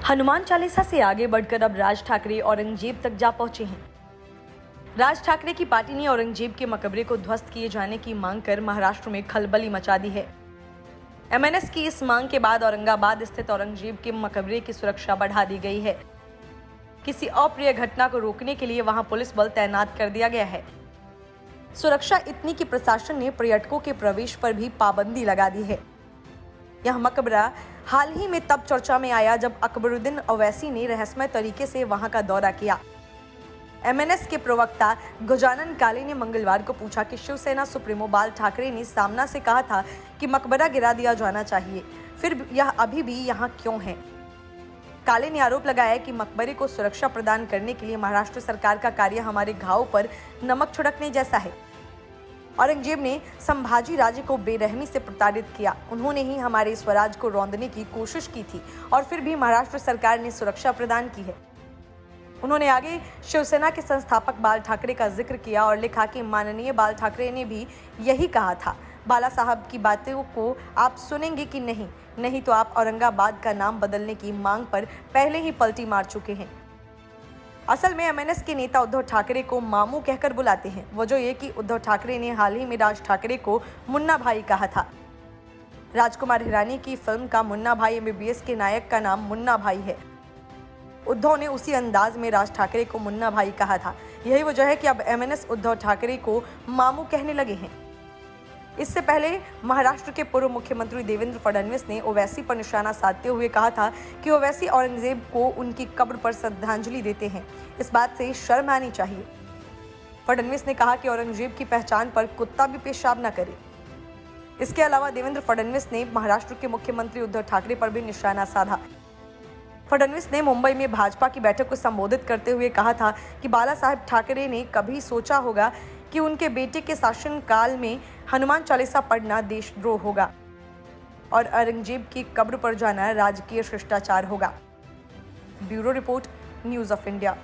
हनुमान चालीसा से आगे बढ़कर अब राज ठाकरे औरंगजेब तक जा पहुंचे हैं। राज ठाकरे की पार्टी ने औरंगजेब के मकबरे को ध्वस्त किए जाने की मांग कर महाराष्ट्र में खलबली मचा दी है। एमएनएस की इस मांग के बाद औरंगाबाद स्थित औरंगजेब के मकबरे की सुरक्षा बढ़ा दी गई है। किसी अप्रिय घटना को रोकने के लिए वहां पुलिस बल तैनात कर दिया गया है। सुरक्षा इतनी कि प्रशासन ने पर्यटकों के प्रवेश पर भी पाबंदी लगा दी है। यह मकबरा हाल ही में तब चर्चा में आया जब अकबरुद्दीन ओवैसी ने रहस्यमय तरीके से वहां का दौरा किया। एमएनएस के प्रवक्ता गजानन काले ने मंगलवार को पूछा कि शिवसेना सुप्रीमो बाल ठाकरे ने सामना से कहा था कि मकबरा गिरा दिया जाना चाहिए, फिर यह अभी भी यहाँ क्यों है। काले ने आरोप लगाया कि मकबरे को सुरक्षा प्रदान करने के लिए महाराष्ट्र सरकार का कार्य हमारे घाव पर नमक छिड़कने जैसा है। औरंगजेब ने संभाजी राजे को बेरहमी से प्रताड़ित किया। उन्होंने ही हमारे स्वराज को रौंदने की कोशिश की थी और फिर भी महाराष्ट्र सरकार ने सुरक्षा प्रदान की है। उन्होंने आगे शिवसेना के संस्थापक बाल ठाकरे का जिक्र किया और लिखा कि माननीय बाल ठाकरे ने भी यही कहा था। बाला साहब की बातों को आप सुनेंगे कि नहीं तो आप औरंगाबाद का नाम बदलने की मांग पर पहले ही पलटी मार चुके हैं। असल में एमएनएस के नेता उद्धव ठाकरे को मामू कहकर बुलाते हैं। वजह ये कि उद्धव ठाकरे ने हाल ही में राज ठाकरे को मुन्ना भाई कहा था। राजकुमार हिरानी की फिल्म का मुन्ना भाई एमबीबीएस के नायक का नाम मुन्ना भाई है। उद्धव ने उसी अंदाज में राज ठाकरे को मुन्ना भाई कहा था। यही वजह है कि अब एमएनएस उद्धव ठाकरे को मामू कहने लगे हैं। इससे पहले महाराष्ट्र के पूर्व मुख्यमंत्री देवेंद्र फडणवीस ने ओवैसी पर निशाना साधते हुए कहा था कि ओवैसी औरंगजेब को उनकी कब्र पर श्रद्धांजलि देते हैं। इस बात से शर्म आनी चाहिए। फडणवीस ने कहा कि औरंगजेब की पहचान पर कुत्ता भी पेशाब न करे। इसके अलावा देवेंद्र फडणवीस ने महाराष्ट्र के मुख्यमंत्री उद्धव ठाकरे पर भी निशाना साधा। फडणवीस ने मुंबई में भाजपा की बैठक को संबोधित करते हुए कहा था कि बाला साहेब ठाकरे ने कभी सोचा होगा कि उनके बेटे के शासनकाल में हनुमान चालीसा पढ़ना देशद्रोह होगा और औरंगजेब की कब्र पर जाना राजकीय शिष्टाचार होगा। Bureau report, news of India.